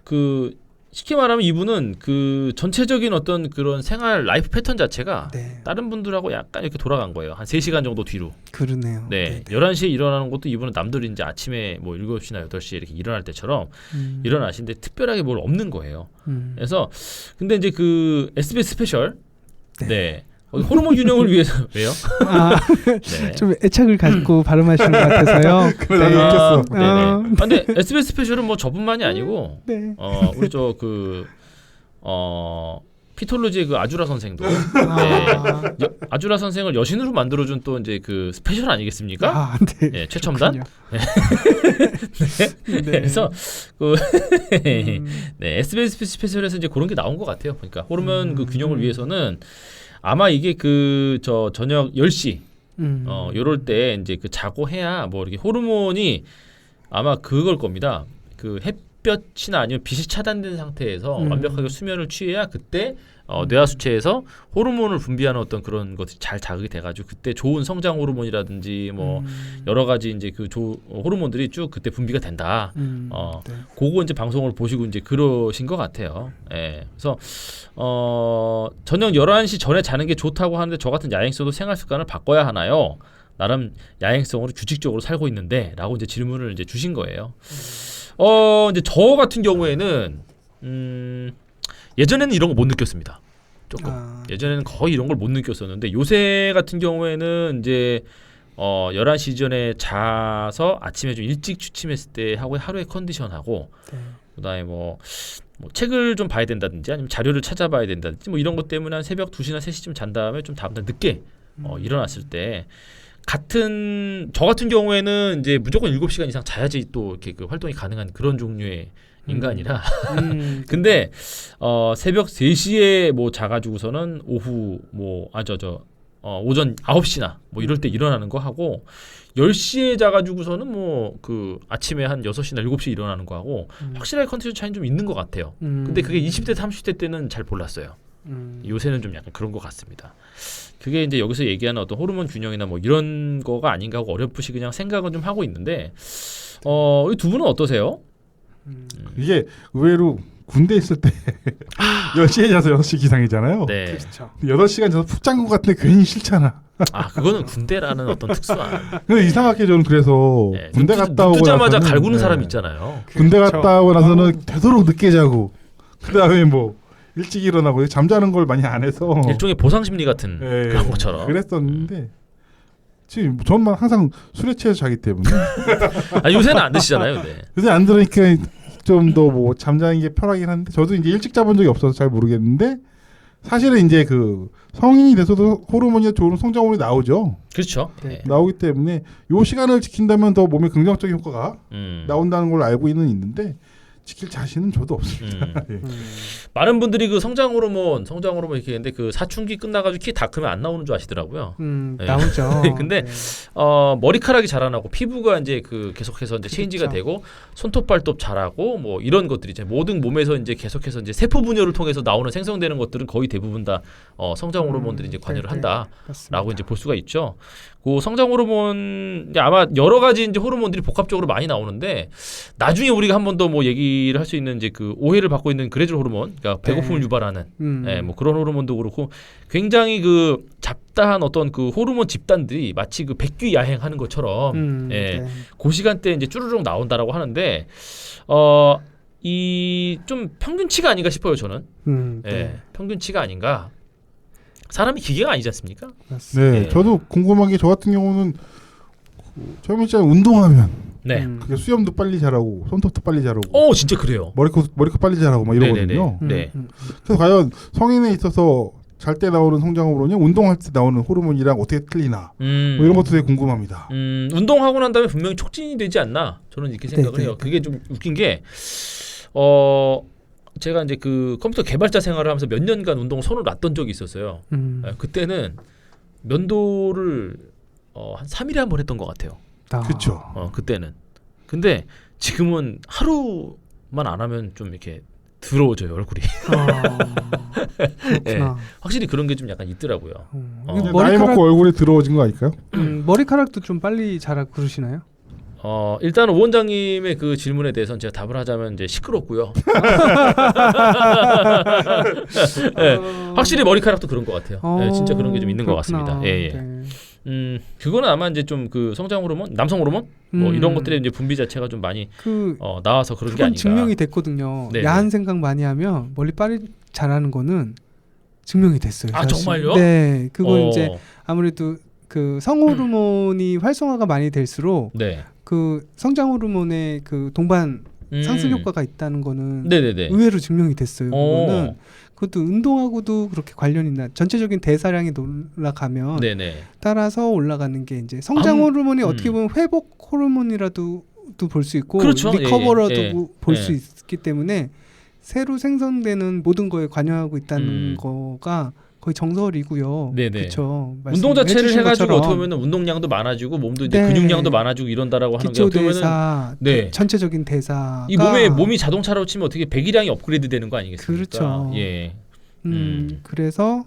그 쉽게 말하면 이분은 그 전체적인 어떤 그런 생활 라이프 패턴 자체가 다른 분들하고 약간 이렇게 돌아간 거예요. 한 3시간 정도 뒤로. 그러네요. 네. 11시에 일어나는 것도 이분은 남들이 이제 아침에 뭐 7시나 8시에 이렇게 일어날 때처럼 일어나시는데 특별하게 뭘 없는 거예요. 그래서 근데 이제 그 SBS 스페셜 호르몬 균형을 위해서 왜요? 좀 애착을 갖고 발음하시는 것 같아서요. 그래 느꼈어. 근데 SBS 스페셜은 뭐 저뿐만이 아니고 우리 저 그 피톨로지의 그 아주라 선생도 아주라 선생을 여신으로 만들어준 또 이제 그 스페셜 아니겠습니까? 최첨단. 그래서 그 SBS 스페셜에서 이제 그런 게 나온 것 같아요. 그러니까 호르몬 그 균형을 위해서는 아마 이게 그 저녁 10시 요럴 때 이제 그 자고 해야 뭐 이렇게 호르몬이 아마 그걸 겁니다. 그 햇볕이나 아니면 빛이 차단된 상태에서 완벽하게 수면을 취해야 그때 뇌하수체에서 호르몬을 분비하는 어떤 그런 것이 잘 자극이 돼가지고 그때 좋은 성장 호르몬이라든지 뭐 여러 가지 이제 그 호르몬들이 쭉 그때 분비가 된다. 그거 이제 방송을 보시고 이제 그러신 것 같아요. 그래서 저녁 11시 전에 자는 게 좋다고 하는데 저 같은 야행성도 생활 습관을 바꿔야 하나요? 나름 야행성으로 규칙적으로 살고 있는데라고 이제 질문을 이제 주신 거예요. 이제 저 같은 경우에는 예전에는 이런 거 못 느꼈습니다. 조금 예전에는 거의 이런 걸 못 느꼈었는데 요새 같은 경우에는 이제 11시 전에 자서 아침에 좀 일찍 취침했을 때 하고 하루의 컨디션하고 그다음에 뭐 책을 좀 봐야 된다든지 아니면 자료를 찾아봐야 된다든지 뭐 이런 것 때문에 한 새벽 2시나 3시쯤 잔 다음에 좀 다음날 늦게 일어났을 때 저 같은 경우에는 이제 무조건 7시간 이상 자야지 또 이렇게 그 활동이 가능한 그런 종류의 인간이라 근데 새벽 3시에 뭐 자가지고서는 오후 오전 9시나 뭐 이럴 때 일어나는 거 하고 10시에 자가지고서는 뭐 그 아침에 한 6시나 7시에 일어나는 거 하고 확실하게 컨디션 차이는 좀 있는 것 같아요. 근데 그게 20대 30대 때는 잘 몰랐어요. 요새는 좀 약간 그런 것 같습니다. 그게 이제 여기서 얘기하는 어떤 호르몬 균형이나 뭐 이런 거가 아닌가 하고 어렴풋이 그냥 생각은 좀 하고 있는데 이 두 분은 어떠세요? 이게 의외로 군대 있을 때 10시에 자서 6시 기상이잖아요. 네. 그렇죠. 8시간 자서 푹 잔 것 같은데 괜히 싫잖아. 그거는 군대라는 어떤 특수한. 근데 이상하게 저는 그래서 군대 갔다 오고 뜨자마자 갈구는 사람 있잖아요. 군대 갔다 오고 나서는 되도록 늦게 자고 그다음에 뭐 일찍 일어나고 잠자는 걸 많이 안 해서 일종의 보상 심리 같은 그런 것처럼 그랬었는데 지금 저만 항상 술에 취해서 자기 때문에 요새는 안 드시잖아요. 근데. 요새 안 들으니까 좀 더 뭐 잠자는 게 편하긴 한데 저도 이제 일찍 자본 적이 없어서 잘 모르겠는데 사실은 이제 그 성인이 돼서도 호르몬이 좋은 성장 호르몬이 나오죠. 그렇죠. 나오기 때문에 요 시간을 지킨다면 더 몸에 긍정적인 효과가 나온다는 걸 알고 있는데 지킬 자신은 저도 없습니다. 많은 분들이 그 성장 호르몬 이렇게 했는데 그 사춘기 끝나가지고 키 다 크면 안 나오는 줄 아시더라고요. 네. 나오죠. 근데 머리카락이 자라나고 피부가 이제 그 계속해서 이제 체인지가 되고 손톱 발톱 자라고 뭐 이런 것들이 이제 모든 몸에서 이제 계속해서 이제 세포 분열을 통해서 나오는 생성되는 것들은 거의 대부분 다 성장 호르몬들이 이제 관여를 한다라고 이제 볼 수가 있죠. 그 성장 호르몬 아마 여러 가지 이제 호르몬들이 복합적으로 많이 나오는데 나중에 우리가 한 번 더 뭐 얘기를 할 수 있는 이제 그 오해를 받고 있는 그레졸 호르몬, 그러니까 배고픔을 유발하는 뭐 그런 호르몬도 그렇고 굉장히 그 잡다한 어떤 그 호르몬 집단들이 마치 그 백귀 야행하는 것처럼 그 시간대에 이제 쭈르륵 나온다라고 하는데 이 좀 평균치가 아닌가 싶어요 저는. 평균치가 아닌가. 사람이 기계가 아니지 않습니까? 네, 저도 궁금한 게 저 같은 경우는 처음에 진짜 운동하면 그게 수염도 빨리 자라고 손톱도 빨리 자라고. 진짜 그래요. 머리카락 빨리 자라고 막 이러거든요. 그래서 과연 성인에 있어서 잘 때 나오는 성장 호르몬이 운동할 때 나오는 호르몬이랑 어떻게 틀리나 뭐 이런 것도 되게 궁금합니다. 운동하고 난 다음에 분명히 촉진이 되지 않나 저는 이렇게 생각을 해요. 그게 좀 웃긴 게 제가 이제 그 컴퓨터 개발자 생활을 하면서 몇 년간 운동 손을 놨던 적이 있었어요. 그때는 면도를 한 3일에 한 번 했던 것 같아요. 그렇죠. 그때는. 근데 지금은 하루만 안 하면 좀 이렇게 더러워져요 얼굴이. 확실히 그런 게 좀 약간 있더라고요. 나이 먹고 얼굴이 더러워진 거 아닐까요? 머리카락도 좀 빨리 자라고 그러시나요? 일단 오 원장님의 그 질문에 대해서는 제가 답을 하자면 이제 시끄럽고요. 확실히 머리카락도 그런 것 같아요. 진짜 그런 게 좀 있는 것 같습니다. 그거는 아마 이제 좀 그 성장 호르몬, 남성 호르몬 뭐 이런 것들의 이제 분비 자체가 좀 많이 나와서 그런 게 아닌가. 증명이 됐거든요. 야한 생각 많이 하면 머리 빨리 자라는 거는 증명이 됐어요. 사실. 정말요? 네, 그건 이제 아무래도 그 성호르몬이 활성화가 많이 될수록 그 성장 호르몬의 그 동반 상승 효과가 있다는 거는 의외로 증명이 됐어요. 그거는 그것도 운동하고도 그렇게 관련이 있나. 전체적인 대사량이 올라가면 따라서 올라가는 게 이제 성장 호르몬이 어떻게 보면 회복 호르몬이라도 볼 수 있고 리커버라도 볼 수 있기 때문에 새로 생성되는 모든 거에 관여하고 있다는 거가 거의 정설이고요. 그렇죠. 운동 자체를 해가지고 어떻게 보면 운동량도 많아지고 몸도 이제 근육량도 많아지고 이런다라고 하는 게 어떻게 보면 전체적인 대사 이 몸이 자동차로 치면 어떻게 배기량이 업그레이드되는 거 아니겠습니까? 그렇죠. 그래서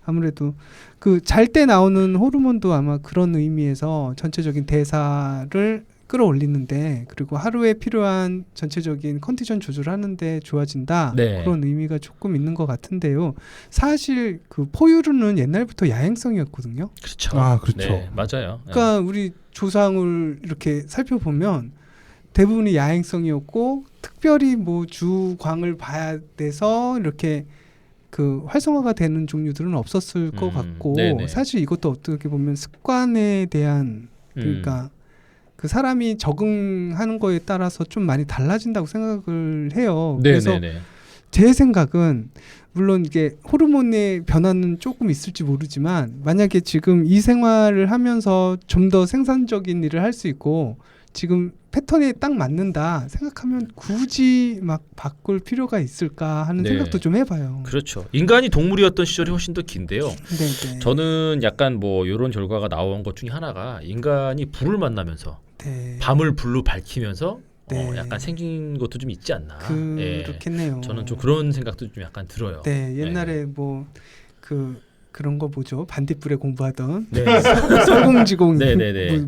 아무래도 그 잘 때 나오는 호르몬도 아마 그런 의미에서 전체적인 대사를 끌어올리는데 그리고 하루에 필요한 전체적인 컨디션 조절하는데 좋아진다 그런 의미가 조금 있는 것 같은데요. 사실 그 포유류는 옛날부터 야행성이었거든요. 그렇죠. 그렇죠. 맞아요. 그러니까 우리 조상을 이렇게 살펴보면 대부분이 야행성이었고 특별히 뭐 주광을 봐야 돼서 이렇게 그 활성화가 되는 종류들은 없었을 것 같고 사실 이것도 어떻게 보면 습관에 대한 그러니까 그 사람이 적응하는 거에 따라서 좀 많이 달라진다고 생각을 해요. 그래서 제 생각은 물론 이게 호르몬의 변화는 조금 있을지 모르지만 만약에 지금 이 생활을 하면서 좀 더 생산적인 일을 할 수 있고 지금 패턴에 딱 맞는다 생각하면 굳이 막 바꿀 필요가 있을까 하는 생각도 좀 해봐요. 그렇죠. 인간이 동물이었던 시절이 훨씬 더 긴데요. 저는 약간 뭐 이런 결과가 나온 것 중에 하나가 인간이 불을 만나면서 밤을 불로 밝히면서 약간 생긴 것도 좀 있지 않나. 그렇겠네요. 저는 좀 그런 생각도 좀 약간 들어요. 옛날에 뭐 그런 거 뭐죠? 반딧불에 공부하던 서공지공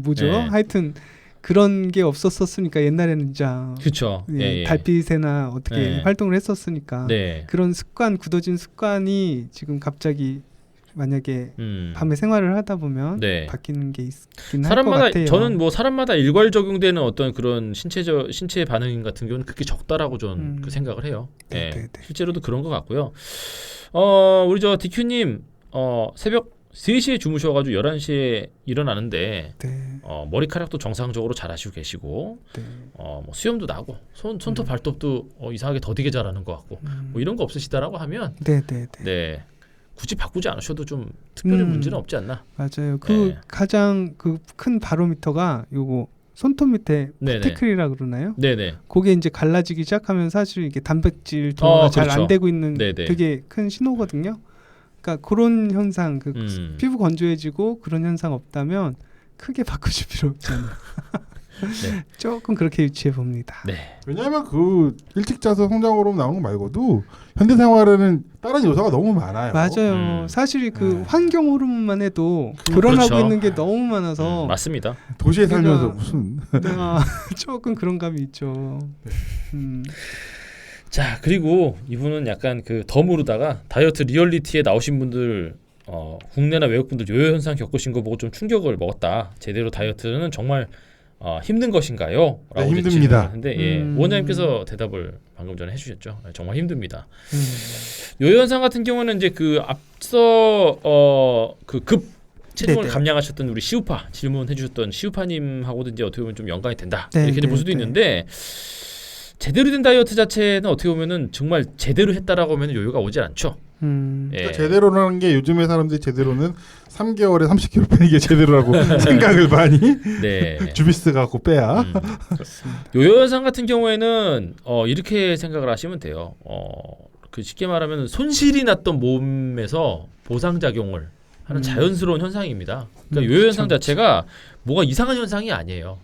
뭐죠? 하여튼 그런 게 없었으니까 옛날에는 진짜 그렇죠. 달빛에나 어떻게 활동을 했었으니까 그런 습관 굳어진 습관이 지금 갑자기 만약에 밤에 생활을 하다 보면 바뀌는 게 있긴 할 것 같아요. 저는 뭐 사람마다 일괄 적용되는 어떤 그런 신체 반응 같은 경우는 그렇게 적다라고 저는 그 생각을 해요. 실제로도 그런 것 같고요. 우리 저 DQ님 새벽 3시에 주무셔가지고 11시에 일어나는데 머리카락도 정상적으로 자라시고 계시고 뭐 수염도 나고 손톱 발톱도 이상하게 더디게 자라는 것 같고 뭐 이런 거 없으시다라고 하면 굳이 바꾸지 않으셔도 좀 특별히 문제는 없지 않나. 맞아요. 그 가장 그 큰 바로미터가 요거 손톱 밑에 쿠티클이라 그러나요? 네네. 그게 이제 갈라지기 시작하면 사실 이게 단백질 동화가 잘 안 되고 있는 되게 큰 신호거든요. 그러니까 그런 현상, 피부 건조해지고 그런 현상 없다면 크게 바꾸실 필요 없잖아요. 네. 조금 그렇게 유추해 봅니다. 네. 왜냐하면 그 일찍 자서 성장 호르몬 나오는 거 말고도 현대 생활에는 다른 요소가 너무 많아요. 맞아요. 사실 그 환경 호르몬만 해도 불어나고 그렇죠. 있는 게 너무 많아서 맞습니다. 도시에 살면서 무슨 조금 그런 감이 있죠. 자, 그리고 이분은 약간 그 덤으로다가 다이어트 리얼리티에 나오신 분들 국내나 외국 분들 요요 현상 겪으신 거 보고 좀 충격을 먹었다. 제대로 다이어트는 정말 힘든 것인가요? 라고 힘듭니다. 근데 원장님께서 대답을 방금 전에 해주셨죠. 정말 힘듭니다. 요요 현상 같은 경우는 이제 그 앞서 그 급 체중을 감량하셨던 우리 시우파 질문해주셨던 시우파님하고도 이제 어떻게 보면 좀 연관이 된다. 이렇게 볼 수도 있는데 제대로 된 다이어트 자체는 어떻게 보면은 정말 제대로 했다라고 하면 요요가 오질 않죠. 그러니까 제대로라는 게 요즘의 사람들이 제대로는 3개월에 30kg 빼는 게 제대로라고 생각을 많이 주비스 갖고 빼야. 요요 현상 같은 경우에는 이렇게 생각을 하시면 돼요. 그 쉽게 말하면 손실이 났던 몸에서 보상 작용을 하는 자연스러운 현상입니다. 그러니까 요요 현상 자체가 뭐가 이상한 현상이 아니에요.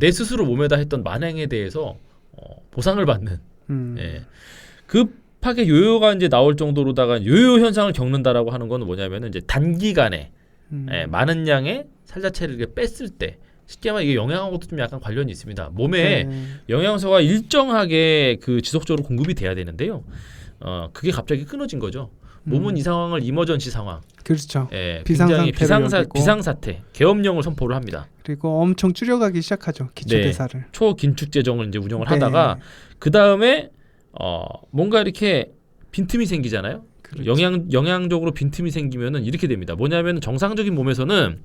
내 스스로 몸에다 했던 만행에 대해서 보상을 받는. 급하게 요요가 이제 나올 정도로다가 요요 현상을 겪는다라고 하는 건 뭐냐면은 이제 단기간에 많은 양의 살 자체를 이렇게 뺐을 때 쉽게 말하면 이게 영양하고도 좀 약간 관련이 있습니다. 몸에 영양소가 일정하게 그 지속적으로 공급이 돼야 되는데요. 그게 갑자기 끊어진 거죠. 몸은 이 상황을 이머전시 상황, 그렇죠. 굉장히 비상사태, 계엄령을 선포를 합니다. 그리고 엄청 줄여가기 시작하죠. 기초대사를. 초긴축 재정을 이제 운영을 하다가 그 다음에 뭔가 이렇게 빈틈이 생기잖아요. 그렇죠. 영양적으로 빈틈이 생기면은 이렇게 됩니다. 뭐냐면 정상적인 몸에서는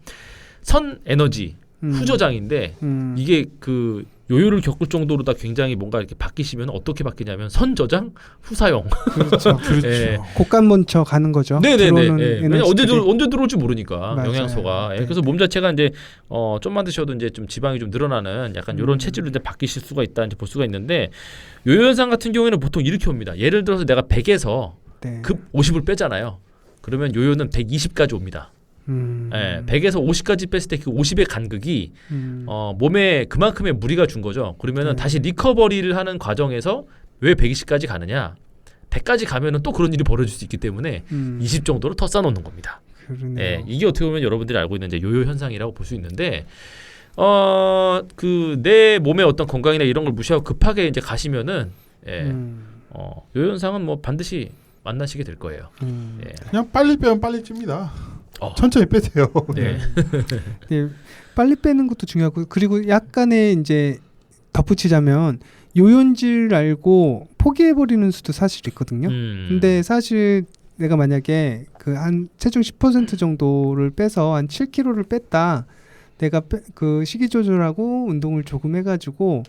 선 에너지 후저장인데 이게 그 요요를 겪을 정도로 다 굉장히 뭔가 이렇게 바뀌시면 어떻게 바뀌냐면 선저장 후사용. 그렇죠. 그렇죠. 곡간 먼저 가는 거죠. 네네네. 언제 들어올지 모르니까 맞아요. 영양소가. 그래서 몸 자체가 이제 좀만 드셔도 이제 좀 지방이 좀 늘어나는 약간 이런 체질로 이제 바뀌실 수가 있다 이제 볼 수가 있는데 요요 현상 같은 경우에는 보통 이렇게 옵니다. 예를 들어서 내가 100에서 급 50을 빼잖아요. 그러면 요요는 120까지 옵니다. 100에서 50까지 뺐을 때 그 50의 간극이 몸에 그만큼의 무리가 준 거죠. 그러면은 다시 리커버리를 하는 과정에서 왜 120까지 가느냐? 100까지 가면은 또 그런 일이 벌어질 수 있기 때문에 20 정도로 더 쌓아놓는 겁니다. 이게 어떻게 보면 여러분들이 알고 있는 이제 요요 현상이라고 볼 수 있는데 그 내 몸의 어떤 건강이나 이런 걸 무시하고 급하게 이제 가시면은 요요 현상은 뭐 반드시 만나시게 될 거예요. 그냥 빨리 빼면 빨리 찝니다. 천천히 빼세요. 빨리 빼는 것도 중요하고 그리고 약간의 이제 덧붙이자면 요요인지를 알고 포기해버리는 수도 사실 있거든요. 근데 사실 내가 만약에 그 한 체중 10% 정도를 빼서 한 7kg를 뺐다. 내가 그 식이 조절하고 운동을 조금 해가지고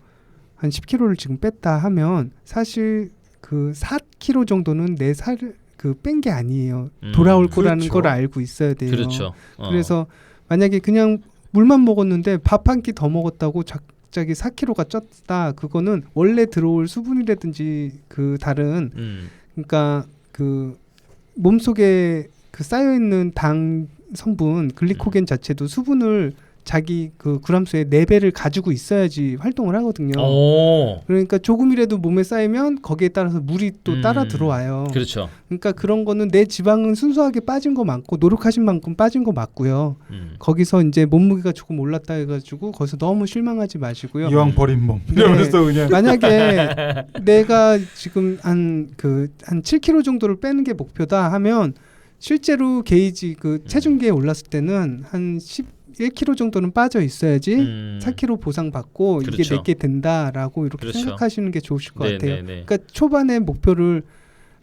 한 10kg를 지금 뺐다 하면 사실 그 4kg 정도는 내 살을 뺀 게 아니에요. 돌아올 거라는 걸 알고 있어야 돼요. 그렇죠. 그래서 만약에 그냥 물만 먹었는데 밥 한 끼 더 먹었다고 갑자기 4kg가 쪘다. 그거는 원래 들어올 수분이라든지 그 다른 그러니까 그 몸속에 그 쌓여 있는 당 성분 글리코겐 자체도 수분을 자기 그 그람수의 4배를 가지고 있어야지 활동을 하거든요. 그러니까 조금이라도 몸에 쌓이면 거기에 따라서 물이 또 따라 들어와요. 그렇죠. 그러니까 그런 거는 내 지방은 순수하게 빠진 거 많고 노력하신 만큼 빠진 거 맞고요. 거기서 이제 몸무게가 조금 올랐다 해가지고 거기서 너무 실망하지 마시고요. 이왕 버린 몸 이러면서 그냥 만약에 내가 지금 한 7kg 정도를 빼는 게 목표다 하면 실제로 게이지 그 체중계에 올랐을 때는 한 1kg 정도는 빠져 있어야지 4kg 보상받고 그렇죠. 이게 내게 된다라고 이렇게 그렇죠. 생각하시는 게 좋으실 것 같아요. 그러니까 초반에 목표를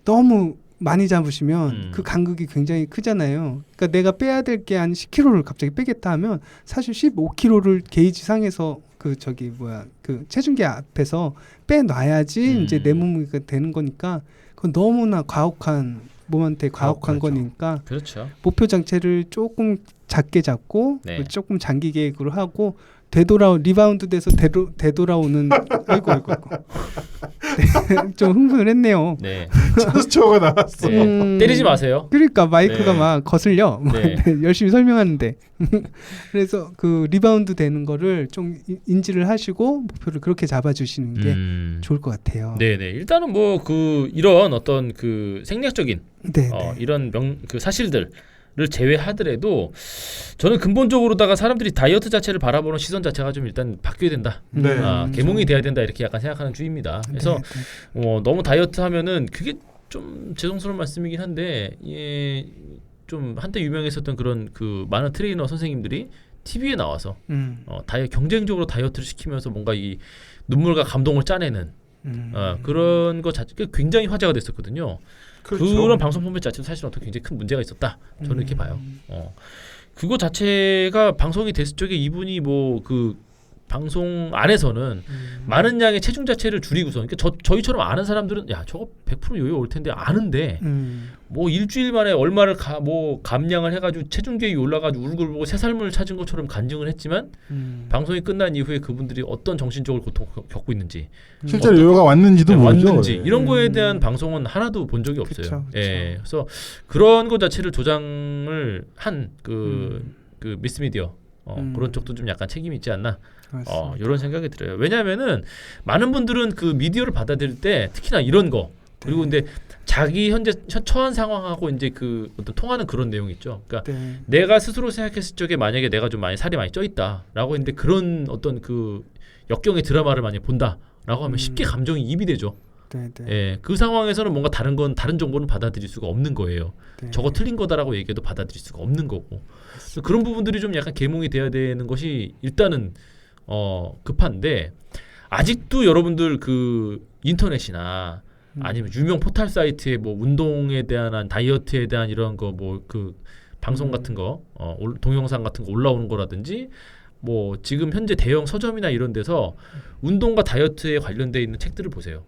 너무 많이 잡으시면 그 간극이 굉장히 크잖아요. 그러니까 내가 빼야 될 게 한 10kg를 갑자기 빼겠다 하면 사실 15kg를 게이지 상에서 그 체중계 앞에서 빼놔야지 이제 내 몸무게가 되는 거니까 그건 너무나 몸한테 과혹한 거니까 그렇죠. 목표 장치를 조금 작게 잡고 조금 장기 계획으로 하고 리바운드 돼서 되돌아오는 아이고. 네, 좀 흥분을 했네요. 네. 찬스초가 나왔어. 네. 때리지 마세요. 그러니까 마이크가 막 거슬려. 네. 열심히 설명하는데. 그래서 그 리바운드 되는 거를 좀 인지를 하시고 목표를 그렇게 잡아주시는 게 좋을 것 같아요. 네네. 일단은 뭐 그 이런 어떤 그 생략적인 이런 그 사실들. 를 제외하더라도 저는 근본적으로다가 사람들이 다이어트 자체를 바라보는 시선 자체가 좀 일단 바뀌어야 된다. 계몽이 돼야 된다 이렇게 약간 생각하는 주의입니다. 그래서 너무 다이어트 하면은 그게 좀 죄송스러운 말씀이긴 한데 좀 한때 유명했었던 그런 그 많은 트레이너 선생님들이 TV에 나와서 경쟁적으로 다이어트를 시키면서 뭔가 이 눈물과 감동을 짜내는 그런 거 자체가 굉장히 화제가 됐었거든요. 그렇죠. 그런 방송 포맷 자체도 사실 어떤 굉장히 큰 문제가 있었다. 저는 이렇게 봐요. 그거 자체가 방송이 됐을 적에 이분이 뭐 그 방송 안에서는 많은 양의 체중 자체를 줄이고서 그러니까 저희처럼 아는 사람들은 야 저거 100% 요요 올 텐데 아는데 뭐 일주일 만에 얼마를 감량을 해가지고 체중 계획이 올라가지고 울고 보고 새살물 찾은 것처럼 간증을 했지만 방송이 끝난 이후에 그분들이 어떤 정신적으로 고통을 겪고 있는지 실제로 요요가 왔는지도 모르죠. 이런 거에 대한 방송은 하나도 본 적이 없어요. 그쵸. 예, 그래서 그런 것 자체를 조장을 한 그 미스미디어 그런 쪽도 좀 약간 책임이 있지 않나 이런 생각이 들어요. 왜냐하면은 많은 분들은 그 미디어를 받아들일 때 특히나 이런 거 그리고 근데 자기 현재 처한 상황하고 이제 그 어떤 통하는 그런 내용이 있죠. 그러니까 내가 스스로 생각했을 적에 만약에 내가 좀 살이 많이 쪄 있다라고 했는데 그런 어떤 그 역경의 드라마를 많이 본다라고 하면 쉽게 감정이 입이 되죠. 예, 그 상황에서는 뭔가 다른 정보는 받아들일 수가 없는 거예요. 저거 틀린 거다라고 얘기해도 받아들일 수가 없는 거고. 그런 부분들이 좀 약간 계몽이 돼야 되는 것이 일단은 급한데 아직도 여러분들 그 인터넷이나 아니면 유명 포털 사이트에 뭐 운동에 대한 다이어트에 대한 이런 거 뭐 그 방송 같은 거 동영상 같은 거 올라오는 거라든지 뭐 지금 현재 대형 서점이나 이런 데서 운동과 다이어트에 관련돼 있는 책들을 보세요.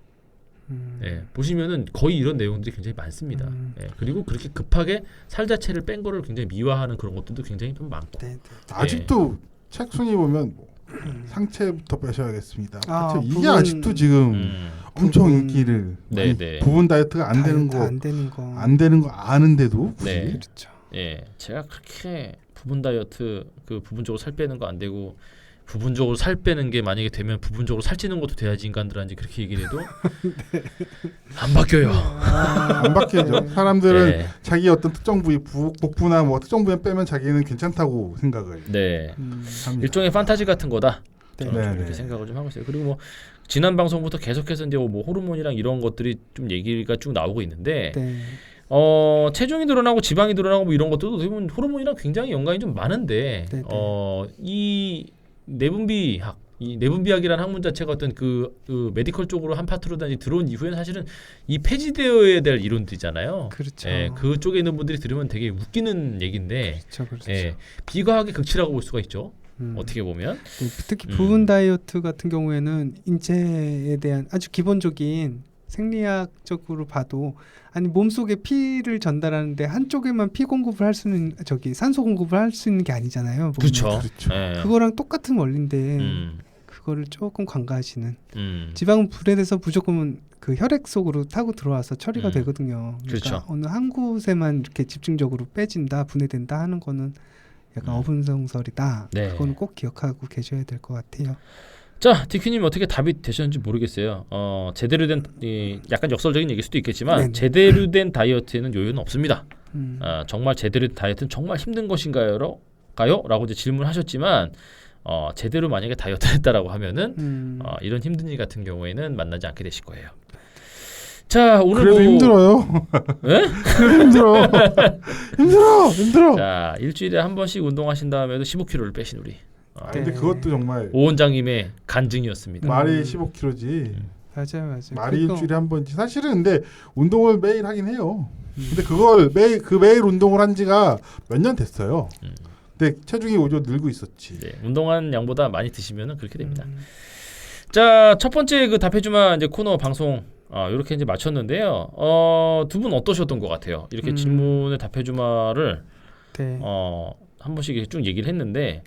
예, 보시면은 거의 이런 내용들이 굉장히 많습니다. 예, 그리고 그렇게 급하게 살 자체를 뺀 거를 굉장히 미화하는 그런 것들도 굉장히 좀 많고. 아직도 책 순위 보면 상체부터 빼셔야겠습니다. 이게 아직도 지금 엄청 인기를 부분 다이어트가 안 되는 거 아는데도 굳이? 그렇죠. 예, 제가 그렇게 부분 다이어트 그 부분적으로 살 빼는 거 안 되고 부분적으로 살 빼는 게 만약에 되면 부분적으로 살찌는 것도 돼야지 인간들한테 그렇게 얘기를 해도 안 바뀌어요. 안 바뀌죠. 사람들은 자기 어떤 특정 부위 복부나 뭐 특정 부위 빼면 자기는 괜찮다고 생각을. 일종의 판타지 같은 거다. 저는 좀 이렇게 생각을 좀 하고 있어요. 그리고 뭐 지난 방송부터 계속해서 이제 뭐 호르몬이랑 이런 것들이 좀 얘기가 쭉 나오고 있는데. 체중이 늘어나고 지방이 늘어나고 뭐 이런 것도 어떻게 보면 호르몬이랑 굉장히 연관이 좀 많은데 이 내분비학, 이 내분비학이라는 학문 자체가 어떤 그 메디컬 쪽으로 한 파트로 들어온 이후에는 사실은 이 폐지되어야 될 이론들이잖아요. 그렇죠. 그쪽에 있는 분들이 들으면 되게 웃기는 얘기인데 비과학의 극치라고 볼 수가 있죠. 어떻게 보면 특히 부분 다이어트 같은 경우에는 인체에 대한 아주 기본적인 생리학적으로 봐도 아니 몸속에 피를 전달하는데 한쪽에만 피 공급을 할 수는 산소 공급을 할 수 있는 게 아니잖아요. 그렇죠. 그거랑 똑같은 원리인데 그거를 조금 간과하시는. 지방은 분해돼서 무조건 그 혈액 속으로 타고 들어와서 처리가 되거든요. 그러니까 어느 한 곳에만 이렇게 집중적으로 빼진다, 분해된다 하는 거는 약간 어분성설이다. 그거는 꼭 기억하고 계셔야 될 것 같아요. 자, 디큐님 어떻게 답이 되셨는지 모르겠어요. 제대로 된 약간 역설적인 얘기일 수도 있겠지만 제대로 된 다이어트에는 요요는 없습니다. 정말 제대로 된 다이어트는 정말 힘든 것인가요? 라고 이제 질문하셨지만 제대로 만약에 다이어트를 했다라고 하면은 이런 힘든 일 같은 경우에는 만나지 않게 되실 거예요. 자, 오늘 그래도 힘들어요. 네? 그래도 힘들어. 자, 일주일에 한 번씩 운동하신 다음에도 15kg를 빼신 우리. 근데 그것도 정말 오 원장님의 간증이었습니다. 말이 15kg지. 맞아요. 말이 일주일에 한 번지. 사실은 근데 운동을 매일 하긴 해요. 근데 그걸 매일 운동을 한 지가 몇 년 됐어요. 근데 체중이 오히려 늘고 있었지. 운동한 양보다 많이 드시면은 그렇게 됩니다. 자, 첫 번째 그 답해주마 이제 코너 방송 이렇게 이제 마쳤는데요. 두 분 어떠셨던 것 같아요? 이렇게 질문에 답해주마를 한 번씩 쭉 얘기를 했는데.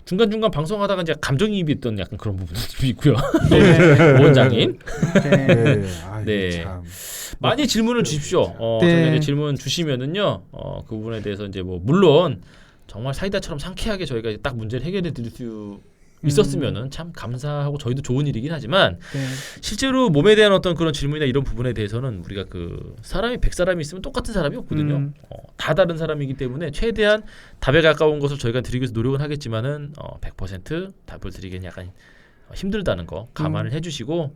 중간중간 방송하다가 이제 감정이입이 있던 약간 그런 부분도 있고요. 네. 원장님. 네. 네. 많이 질문을 주십시오. 저희가 이제 질문 주시면은요. 그 부분에 대해서 이제 뭐 물론 정말 사이다처럼 상쾌하게 저희가 딱 문제를 해결해 드릴 수 있었으면은 참 감사하고 저희도 좋은 일이긴 하지만 실제로 몸에 대한 어떤 그런 질문이나 이런 부분에 대해서는 우리가 그 사람이 100사람이 있으면 똑같은 사람이 없거든요. 다 다른 사람이기 때문에 최대한 답에 가까운 것을 저희가 드리기 위해서 노력은 하겠지만은 100% 답을 드리기는 약간 힘들다는 거 감안을 해주시고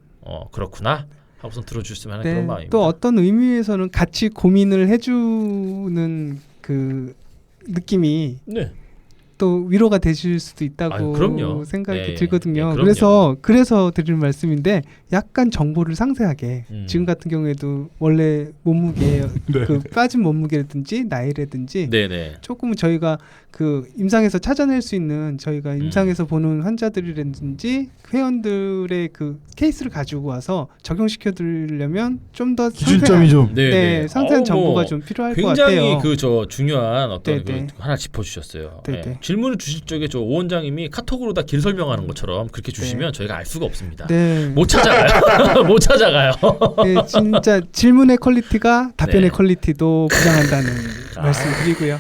그렇구나 하고선 들어주셨으면 하는 그런 마음입니다. 또 어떤 의미에서는 같이 고민을 해주는 그 느낌이 또 위로가 되실 수도 있다고 생각이 들거든요. 그래서 드릴 말씀인데 약간 정보를 상세하게 지금 같은 경우에도 원래 몸무게 그 빠진 몸무게라든지 나이라든지 조금 저희가 그 임상에서 찾아낼 수 있는 저희가 임상에서 보는 환자들이라든지 회원들의 그 케이스를 가지고 와서 적용시켜 드리려면 좀 더 기준점이 좀 상세한 정보가 좀 필요할 것 같아요. 굉장히 그 저 중요한 어떤 그 하나 짚어주셨어요. 질문을 주실 적에 저 오 원장님이 카톡으로 다 길 설명하는 것처럼 그렇게 주시면 저희가 알 수가 없습니다. 못 찾아가요. 못 찾아가요. 진짜 질문의 퀄리티가 답변의 퀄리티도 부장한다는 말씀드리고요.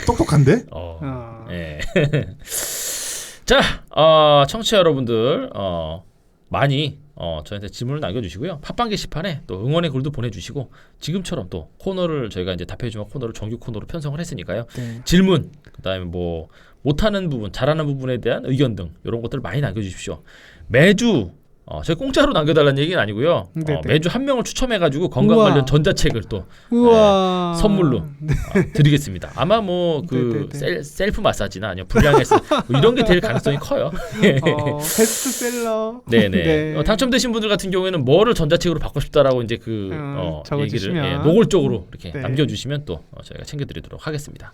똑똑한데? 자, 청취자 여러분들 많이 저한테 질문을 남겨주시고요. 팟빵 게시판에 또 응원의 글도 보내주시고 지금처럼 또 코너를 저희가 이제 답해주마 코너를 정규 코너로 편성을 했으니까요. 질문, 그다음에 뭐 못하는 부분, 잘하는 부분에 대한 의견 등 이런 것들을 많이 남겨주십시오. 매주 저희 공짜로 남겨달라는 얘기는 아니고요. 매주 한 명을 추첨해가지고 건강 관련 전자책을 또 선물로 드리겠습니다. 아마 뭐 그 셀프 마사지나 아니면 불량헬스 뭐 이런 게 될 가능성이 커요. 베스트셀러. 네네. 당첨되신 분들 같은 경우에는 뭐를 전자책으로 받고 싶다라고 이제 그 얘기를 노골적으로 이렇게 남겨주시면 또 저희가 챙겨드리도록 하겠습니다.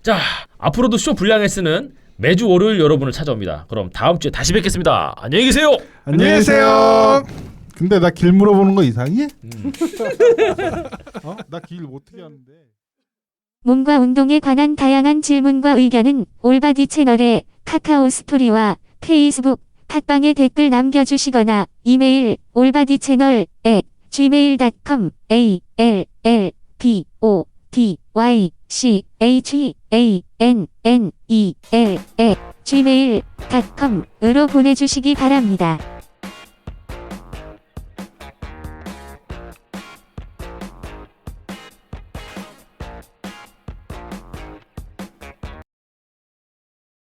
자, 앞으로도 쇼 불량헬스는 매주 월요일 여러분을 찾아옵니다. 그럼 다음 주에 다시 뵙겠습니다. 안녕히 계세요. 안녕히 계세요. 근데 나 길 물어보는 거 이상해? 나 길 어떻게 아는데? 몸과 운동에 관한 다양한 질문과 의견은 올바디 채널의 카카오 스토리와 페이스북, 팟빵에 댓글 남겨주시거나 이메일 olbadychannel@gmail.com ALLBODYCHANNEL@gmail.com으로 보내주시기 바랍니다.